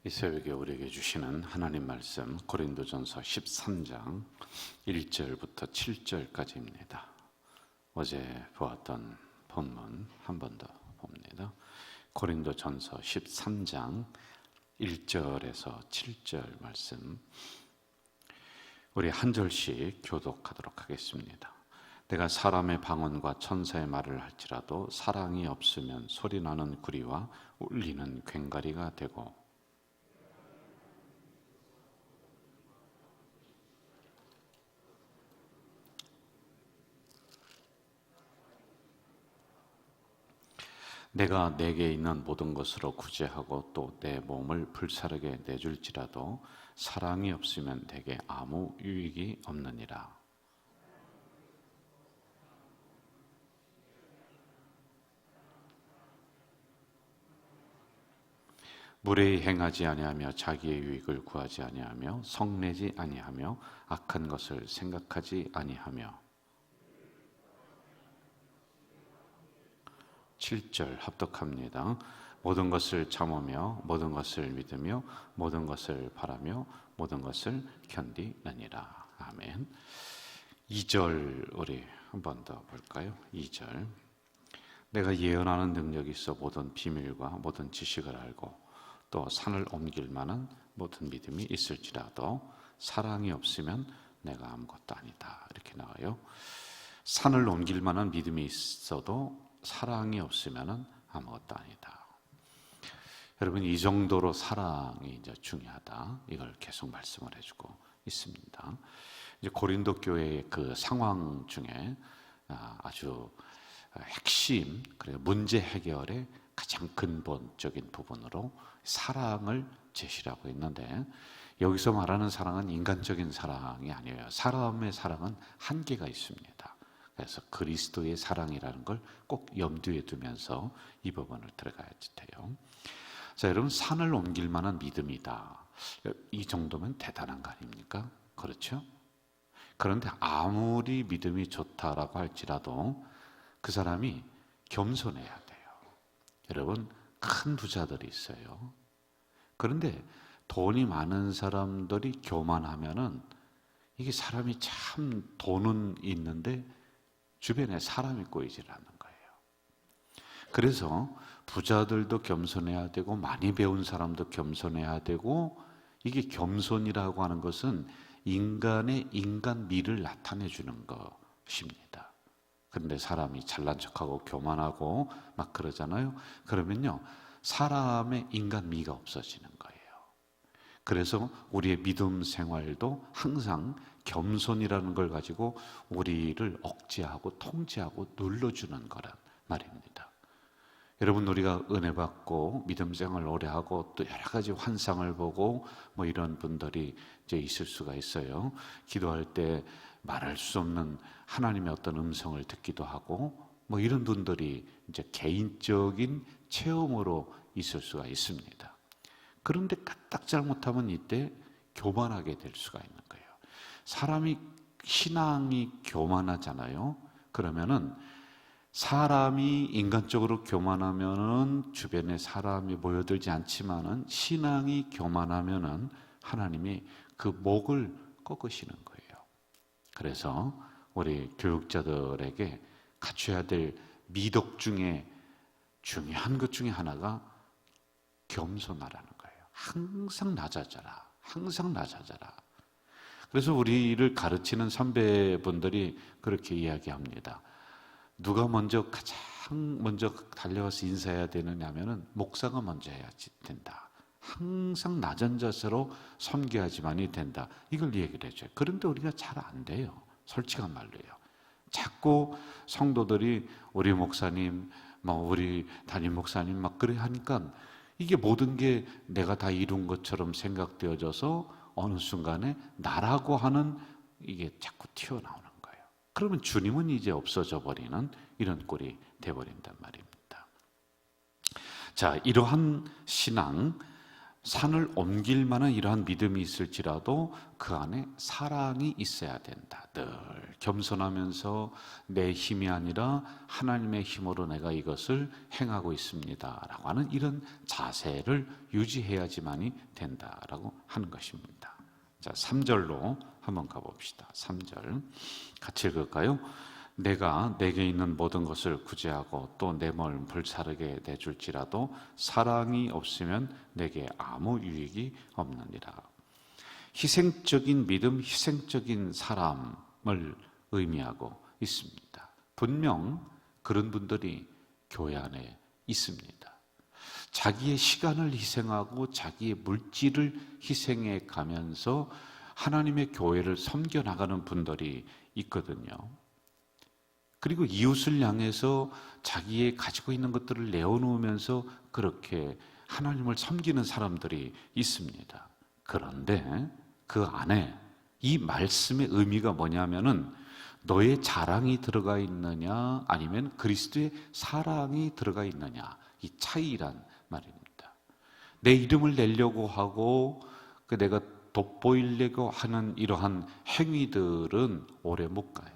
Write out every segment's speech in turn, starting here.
이 새벽에 우리에게 주시는 하나님 말씀 고린도전서 13장 1절부터 7절까지입니다. 어제 보았던 본문 한 번 더 봅니다. 고린도전서 13장 1절에서 7절 말씀, 우리 한 절씩 교독하도록 하겠습니다. 내가 사람의 방언과 천사의 말을 할지라도 사랑이 없으면 소리나는 구리와 울리는 괭가리가 되고, 내가 내게 있는 모든 것으로 구제하고 또 내 몸을 불사르게 내줄지라도 사랑이 없으면 내게 아무 유익이 없느니라. 무례히 행하지 아니하며 자기의 유익을 구하지 아니하며 성내지 아니하며 악한 것을 생각하지 아니하며. 7절 합독합니다. 모든 것을 참으며 모든 것을 믿으며 모든 것을 바라며 모든 것을 견디느니라. 아멘. 2절 우리 한 번 더 볼까요? 2절. 내가 예언하는 능력이 있어 모든 비밀과 모든 지식을 알고 또 산을 옮길 만한 모든 믿음이 있을지라도 사랑이 없으면 내가 아무것도 아니다. 이렇게 나와요. 산을 옮길 만한 믿음이 있어도 사랑이 없으면 아무것도 아니다. 여러분, 이 정도로 사랑이 이제 중요하다. 이걸 계속 말씀을 해주고 있습니다. 이제 고린도 교회의 그 상황 중에 아주 핵심, 그리고 문제 해결의 가장 근본적인 부분으로 사랑을 제시하고 있는데, 여기서 말하는 사랑은 인간적인 사랑이 아니에요. 사람의 사랑은 한계가 있습니다. 그래서 그리스도의 사랑이라는 걸 꼭 염두에 두면서 이 부분을 들어가야 돼요. 자, 여러분, 산을 옮길 만한 믿음이다. 이 정도면 대단한 거 아닙니까? 그렇죠? 그런데 아무리 믿음이 좋다라고 할지라도 그 사람이 겸손해야 돼요. 여러분, 큰 부자들이 있어요. 그런데 돈이 많은 사람들이 교만하면은 이게 사람이 참 돈은 있는데 주변에 사람이 꼬이질 않는 거예요. 그래서 부자들도 겸손해야 되고 많이 배운 사람도 겸손해야 되고, 이게 겸손이라고 하는 것은 인간의 인간미를 나타내 주는 것입니다. 그런데 사람이 잘난 척하고 교만하고 막 그러잖아요. 그러면요, 사람의 인간미가 없어지는 거예요. 그래서 우리의 믿음 생활도 항상 겸손이라는 걸 가지고 우리를 억제하고 통제하고 눌러주는 거란 말입니다. 여러분, 우리가 은혜 받고 믿음 생활을 오래 하고 또 여러 가지 환상을 보고 뭐 이런 분들이 이제 있을 수가 있어요. 기도할 때 말할 수 없는 하나님의 어떤 음성을 듣기도 하고 뭐 이런 분들이 이제 개인적인 체험으로 있을 수가 있습니다. 그런데 까딱 잘못하면 이때 교만하게 될 수가 있는 거예요. 사람이, 신앙이 교만하잖아요. 그러면은 사람이 인간적으로 교만하면은 주변에 사람이 모여들지 않지만은 신앙이 교만하면은 하나님이 그 목을 꺾으시는 거예요. 그래서 우리 교육자들에게 갖춰야 될 미덕 중에 중요한 것 중에 하나가 겸손하라는 거예요. 항상 낮아져라. 항상 낮아져라. 그래서 우리를 가르치는 선배분들이 그렇게 이야기합니다. 누가 먼저 가장 먼저 달려가서 인사해야 되느냐면은 목사가 먼저 해야 된다. 항상 낮은 자세로 섬겨야지만이 된다. 이걸 얘기를 해줘요. 그런데 우리가 잘 안 돼요. 솔직한 말로요. 자꾸 성도들이 우리 목사님, 우리 담임 목사님 막 그래 하니까 이게 모든 게 내가 다 이룬 것처럼 생각되어져서 어느 순간에 나라고 하는 이게 자꾸 튀어나오는 거예요. 그러면 주님은 이제 없어져 버리는 이런 꼴이 돼버린단 말입니다. 자, 이러한 신앙, 산을 옮길 만한 이러한 믿음이 있을지라도 그 안에 사랑이 있어야 된다. 늘 겸손하면서 내 힘이 아니라 하나님의 힘으로 내가 이것을 행하고 있습니다 라고 하는 이런 자세를 유지해야지만이 된다라고 하는 것입니다. 자, 3절로 한번 가봅시다. 3절 같이 읽을까요? 내가 내게 있는 모든 것을 구제하고 또 내 몸을 불사르게 내줄지라도 사랑이 없으면 내게 아무 유익이 없느니라. 희생적인 믿음, 희생적인 사람을 의미하고 있습니다. 분명 그런 분들이 교회 안에 있습니다. 자기의 시간을 희생하고 자기의 물질을 희생해 가면서 하나님의 교회를 섬겨 나가는 분들이 있거든요. 그리고 이웃을 향해서 자기의 가지고 있는 것들을 내어놓으면서 그렇게 하나님을 섬기는 사람들이 있습니다. 그런데 그 안에 이 말씀의 의미가 뭐냐면은 너의 자랑이 들어가 있느냐 아니면 그리스도의 사랑이 들어가 있느냐, 이 차이란 말입니다. 내 이름을 내려고 하고 내가 돋보이려고 하는 이러한 행위들은 오래 못 가요.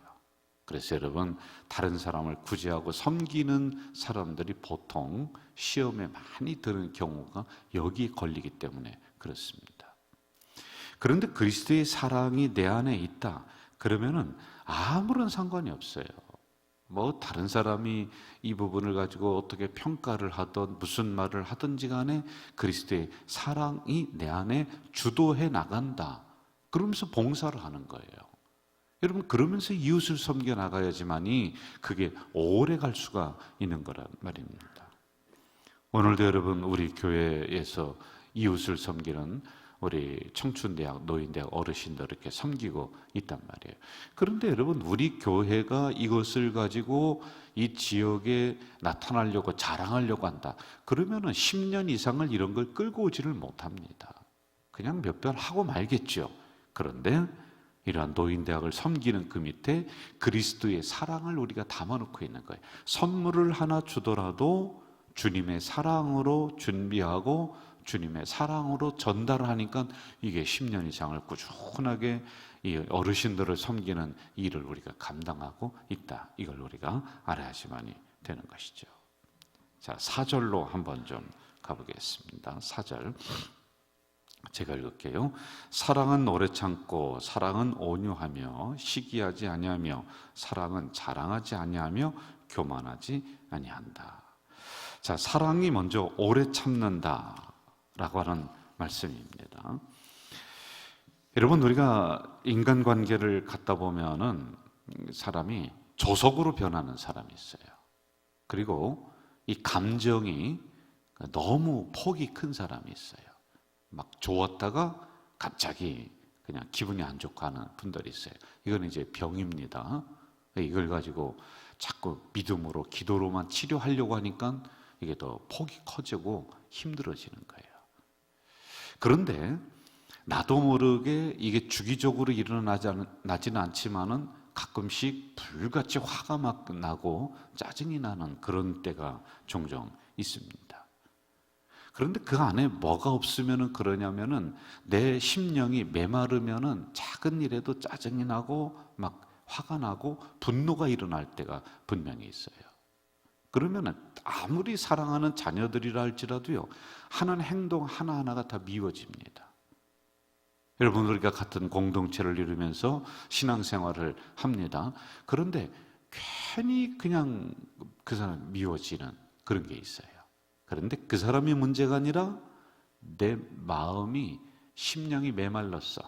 그래서 여러분, 다른 사람을 구제하고 섬기는 사람들이 보통 시험에 많이 드는 경우가 여기에 걸리기 때문에 그렇습니다. 그런데 그리스도의 사랑이 내 안에 있다 그러면은 아무런 상관이 없어요. 뭐 다른 사람이 이 부분을 가지고 어떻게 평가를 하든 무슨 말을 하든지 간에 그리스도의 사랑이 내 안에 주도해 나간다 그러면서 봉사를 하는 거예요. 여러분, 그러면서 이웃을 섬겨 나가야지만이 그게 오래 갈 수가 있는 거란 말입니다. 오늘도 여러분, 우리 교회에서 이웃을 섬기는 우리 청춘대학, 노인대학 어르신들 이렇게 섬기고 있단 말이에요. 그런데 여러분, 우리 교회가 이것을 가지고 이 지역에 나타나려고 자랑하려고 한다 그러면은 10년 이상을 이런 걸 끌고 오지를 못합니다. 그냥 몇 번 하고 말겠죠. 그런데 이러한 노인대학을 섬기는 그 밑에 그리스도의 사랑을 우리가 담아놓고 있는 거예요. 선물을 하나 주더라도 주님의 사랑으로 준비하고 주님의 사랑으로 전달하니까 이게 10년 이상을 꾸준하게 이 어르신들을 섬기는 일을 우리가 감당하고 있다. 이걸 우리가 알아야지만이 되는 것이죠. 자, 4절로 한번 좀 가보겠습니다. 4절 제가 읽을게요. 사랑은 오래 참고 사랑은 온유하며 시기하지 아니하며 사랑은 자랑하지 아니하며 교만하지 아니한다. 자, 사랑이 먼저 오래 참는다라고 하는 말씀입니다. 여러분, 우리가 인간관계를 갖다 보면은 사람이 조석으로 변하는 사람이 있어요. 그리고 이 감정이 너무 폭이 큰 사람이 있어요. 막 좋았다가 갑자기 그냥 기분이 안 좋고 하는 분들이 있어요. 이건 이제 병입니다. 이걸 가지고 자꾸 믿음으로 기도로만 치료하려고 하니까 이게 더 폭이 커지고 힘들어지는 거예요. 그런데 나도 모르게 이게 주기적으로 나지는 않지만은 가끔씩 불같이 화가 막 나고 짜증이 나는 그런 때가 종종 있습니다. 그런데 그 안에 뭐가 없으면 그러냐면은 내 심령이 메마르면은 작은 일에도 짜증이 나고 막 화가 나고 분노가 일어날 때가 분명히 있어요. 그러면은 아무리 사랑하는 자녀들이라 할지라도요, 하는 행동 하나하나가 다 미워집니다. 여러분, 우리가 같은 공동체를 이루면서 신앙생활을 합니다. 그런데 괜히 그냥 그 사람 미워지는 그런 게 있어요. 그런데 그 사람이 문제가 아니라 내 마음이, 심령이 메말랐어.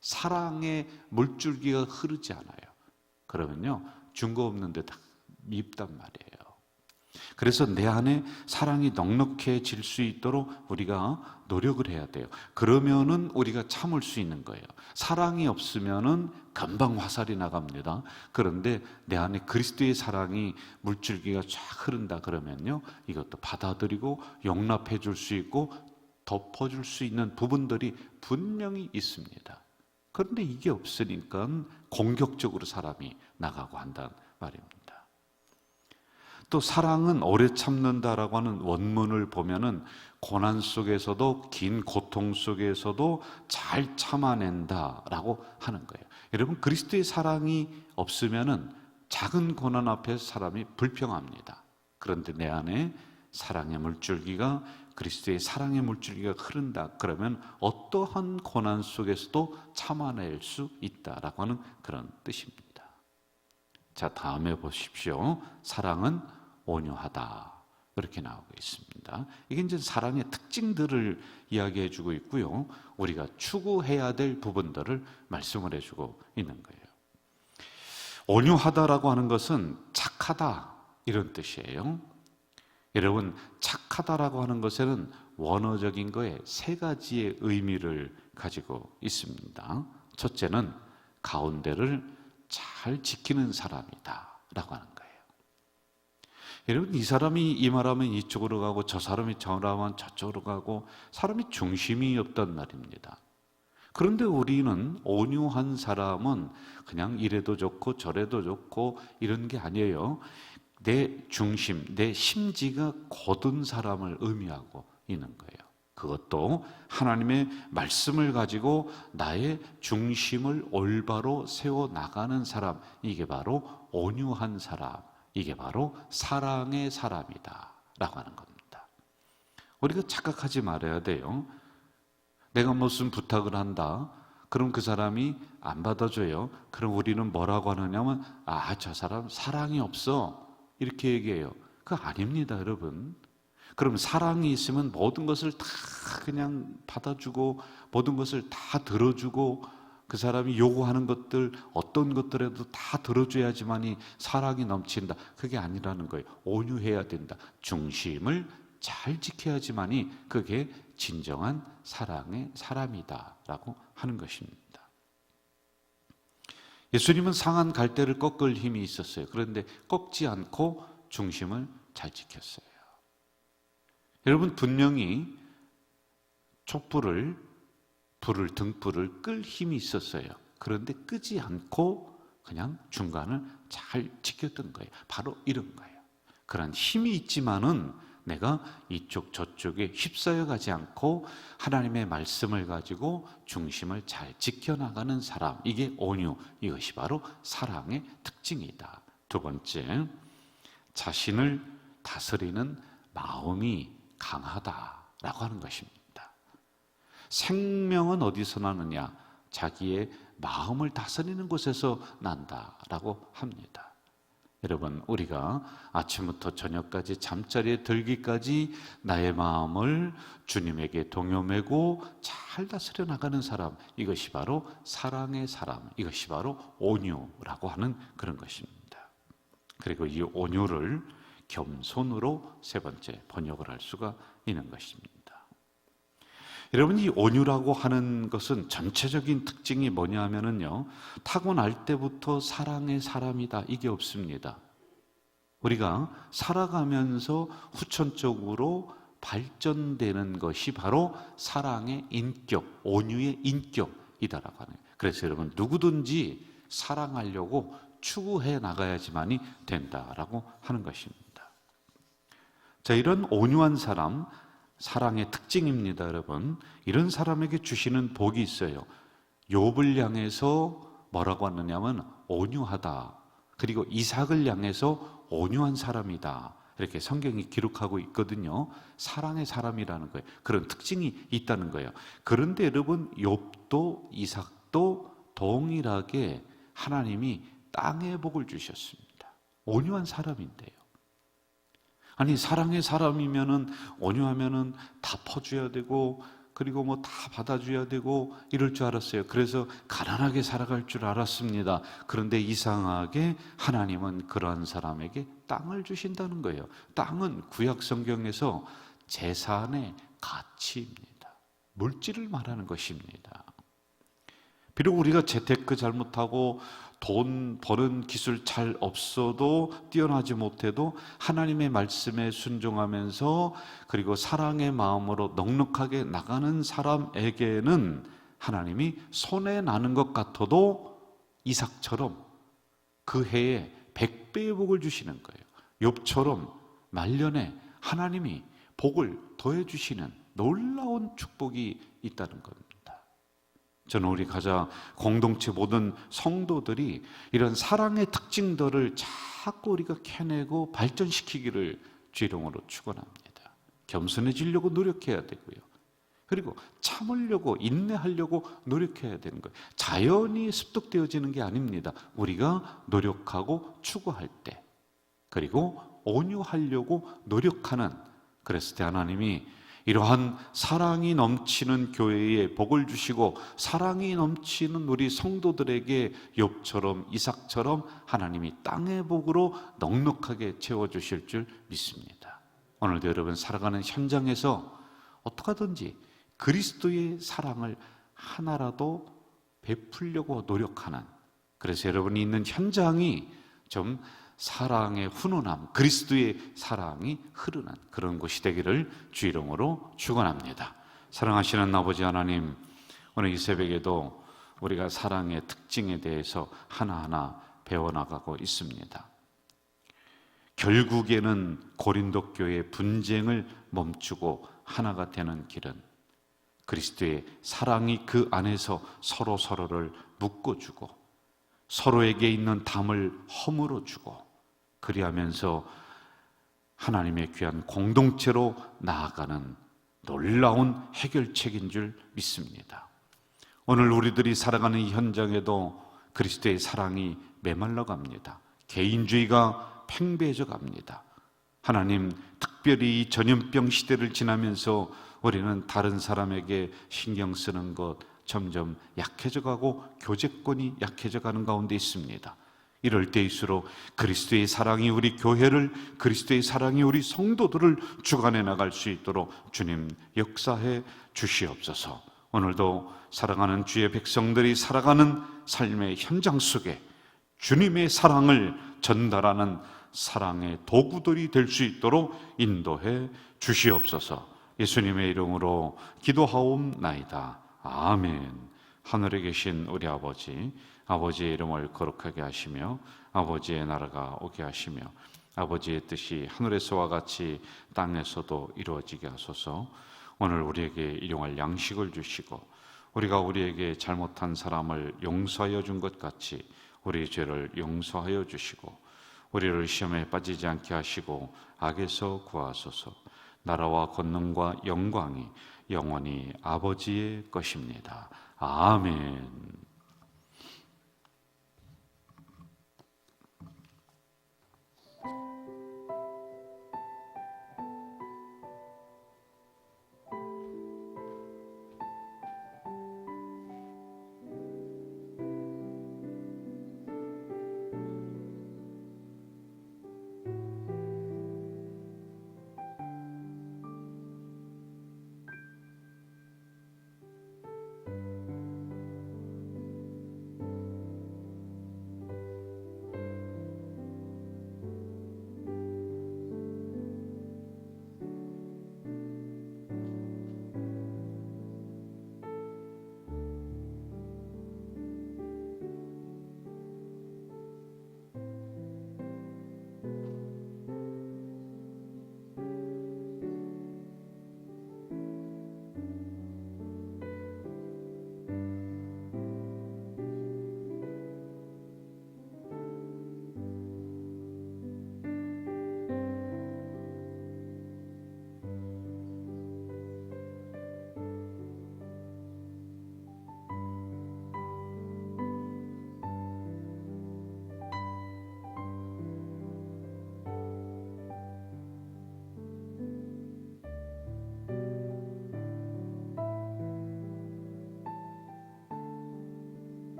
사랑의 물줄기가 흐르지 않아요. 그러면요, 증거 없는데 다 밉단 말이에요. 그래서 내 안에 사랑이 넉넉해질 수 있도록 우리가 노력을 해야 돼요. 그러면은 우리가 참을 수 있는 거예요. 사랑이 없으면은 금방 화살이 나갑니다. 그런데 내 안에 그리스도의 사랑이 물줄기가 쫙 흐른다 그러면요, 이것도 받아들이고 용납해 줄 수 있고 덮어줄 수 있는 부분들이 분명히 있습니다. 그런데 이게 없으니까 공격적으로 사람이 나가고 한다는 말입니다. 또 사랑은 오래 참는다라고 하는 원문을 보면은 고난 속에서도, 긴 고통 속에서도 잘 참아낸다라고 하는 거예요. 여러분, 그리스도의 사랑이 없으면은 작은 고난 앞에서 사람이 불평합니다. 그런데 내 안에 사랑의 물줄기가, 그리스도의 사랑의 물줄기가 흐른다, 그러면 어떠한 고난 속에서도 참아낼 수 있다라고 하는 그런 뜻입니다. 자, 다음에 보십시오. 사랑은 온유하다, 이렇게 나오고 있습니다. 이게 이제 사랑의 특징들을 이야기해 주고 있고요, 우리가 추구해야 될 부분들을 말씀을 해주고 있는 거예요. 온유하다라고 하는 것은 착하다, 이런 뜻이에요. 여러분, 착하다라고 하는 것에는 원어적인 거에 세 가지의 의미를 가지고 있습니다. 첫째는 가운데를 잘 지키는 사람이다 라고 하는 거예요. 여러분, 이 사람이 이 말하면 이쪽으로 가고 저 사람이 저 말하면 저쪽으로 가고, 사람이 중심이 없단 말입니다. 그런데 우리는 온유한 사람은 그냥 이래도 좋고 저래도 좋고 이런 게 아니에요. 내 중심, 내 심지가 곧은 사람을 의미하고 있는 거예요. 그것도 하나님의 말씀을 가지고 나의 중심을 올바로 세워나가는 사람, 이게 바로 온유한 사람, 이게 바로 사랑의 사람이다 라고 하는 겁니다. 우리가 착각하지 말아야 돼요. 내가 무슨 부탁을 한다, 그럼 그 사람이 안 받아줘요. 그럼 우리는 뭐라고 하느냐면, 저 사람 사랑이 없어, 이렇게 얘기해요. 그거 아닙니다, 여러분. 그럼 사랑이 있으면 모든 것을 다 그냥 받아주고, 모든 것을 다 들어주고, 그 사람이 요구하는 것들, 어떤 것들에도 다 들어줘야지만이 사랑이 넘친다, 그게 아니라는 거예요. 온유해야 된다. 중심을 잘 지켜야지만이 그게 진정한 사랑의 사람이다라고 하는 것입니다. 예수님은 상한 갈대를 꺾을 힘이 있었어요. 그런데 꺾지 않고 중심을 잘 지켰어요. 여러분, 분명히 등불을 끌 힘이 있었어요. 그런데 끄지 않고 그냥 중간을 잘 지켰던 거예요. 바로 이런 거예요. 그런 힘이 있지만은 내가 이쪽 저쪽에 휩싸여 가지 않고 하나님의 말씀을 가지고 중심을 잘 지켜나가는 사람, 이게 온유, 이것이 바로 사랑의 특징이다. 두 번째, 자신을 다스리는 마음이 강하다라고 하는 것입니다. 생명은 어디서 나느냐? 자기의 마음을 다스리는 곳에서 난다라고 합니다. 여러분, 우리가 아침부터 저녁까지 잠자리에 들기까지 나의 마음을 주님에게 동요매고 잘 다스려 나가는 사람, 이것이 바로 사랑의 사람, 이것이 바로 온유라고 하는 그런 것입니다. 그리고 이 온유를 겸손으로 세 번째 번역을 할 수가 있는 것입니다. 여러분, 이 온유라고 하는 것은 전체적인 특징이 뭐냐 하면은요, 타고날 때부터 사랑의 사람이다, 이게 없습니다. 우리가 살아가면서 후천적으로 발전되는 것이 바로 사랑의 인격, 온유의 인격이다라고 하는 거예요. 그래서 여러분, 누구든지 사랑하려고 추구해 나가야지만이 된다라고 하는 것입니다. 자, 이런 온유한 사람, 사랑의 특징입니다, 여러분. 이런 사람에게 주시는 복이 있어요. 욥을 향해서 뭐라고 하느냐면 온유하다. 그리고 이삭을 향해서 온유한 사람이다, 이렇게 성경이 기록하고 있거든요. 사랑의 사람이라는 거예요. 그런 특징이 있다는 거예요. 그런데 여러분, 욥도 이삭도 동일하게 하나님이 땅의 복을 주셨습니다. 온유한 사람인데요. 아니, 사랑의 사람이면은, 온유하면은 다 퍼줘야 되고, 그리고 뭐 다 받아줘야 되고 이럴 줄 알았어요. 그래서 가난하게 살아갈 줄 알았습니다. 그런데 이상하게 하나님은 그러한 사람에게 땅을 주신다는 거예요. 땅은 구약 성경에서 재산의 가치입니다. 물질을 말하는 것입니다. 비록 우리가 재테크 잘못하고 돈 버는 기술 잘 없어도, 뛰어나지 못해도 하나님의 말씀에 순종하면서 그리고 사랑의 마음으로 넉넉하게 나가는 사람에게는 하나님이 손해 나는 것 같아도 이삭처럼 그 해에 100배의 복을 주시는 거예요. 욥처럼 말년에 하나님이 복을 더해 주시는 놀라운 축복이 있다는 겁니다. 저는 우리 가자 공동체 모든 성도들이 이런 사랑의 특징들을 자꾸 우리가 캐내고 발전시키기를 주일용으로 축원합니다. 겸손해지려고 노력해야 되고요. 그리고 참으려고 인내하려고 노력해야 되는 거예요. 자연이 습득되어지는 게 아닙니다. 우리가 노력하고 추구할 때, 그리고 온유하려고 노력하는, 그랬을 때 하나님이 이러한 사랑이 넘치는 교회에 복을 주시고 사랑이 넘치는 우리 성도들에게 욥처럼 이삭처럼 하나님이 땅의 복으로 넉넉하게 채워주실 줄 믿습니다. 오늘도 여러분 살아가는 현장에서 어떻게 하든지 그리스도의 사랑을 하나라도 베풀려고 노력하는, 그래서 여러분이 있는 현장이 좀 사랑의 훈훈함, 그리스도의 사랑이 흐르는 그런 곳이 되기를 주 이름으로 축원합니다. 사랑하시는 아버지 하나님, 오늘 이 새벽에도 우리가 사랑의 특징에 대해서 하나하나 배워나가고 있습니다. 결국에는 고린도 교회의 분쟁을 멈추고 하나가 되는 길은 그리스도의 사랑이 그 안에서 서로를 묶어주고 서로에게 있는 담을 허물어주고, 그리하면서 하나님의 귀한 공동체로 나아가는 놀라운 해결책인 줄 믿습니다. 오늘 우리들이 살아가는 이 현장에도 그리스도의 사랑이 메말라 갑니다. 개인주의가 팽배해져 갑니다. 하나님, 특별히 이 전염병 시대를 지나면서 우리는 다른 사람에게 신경 쓰는 것 점점 약해져 가고 교제권이 약해져 가는 가운데 있습니다. 이럴 때일수록 그리스도의 사랑이 우리 교회를, 그리스도의 사랑이 우리 성도들을 주관해 나갈 수 있도록 주님 역사해 주시옵소서. 오늘도 사랑하는 주의 백성들이 살아가는 삶의 현장 속에 주님의 사랑을 전달하는 사랑의 도구들이 될 수 있도록 인도해 주시옵소서. 예수님의 이름으로 기도하옵나이다. 아멘. 하늘에 계신 우리 아버지, 아버지의 이름을 거룩하게 하시며 아버지의 나라가 오게 하시며 아버지의 뜻이 하늘에서와 같이 땅에서도 이루어지게 하소서. 오늘 우리에게 일용할 양식을 주시고 우리가 우리에게 잘못한 사람을 용서하여 준 것 같이 우리 죄를 용서하여 주시고 우리를 시험에 빠지지 않게 하시고 악에서 구하소서. 나라와 권능과 영광이 영원히 아버지의 것입니다. 아멘.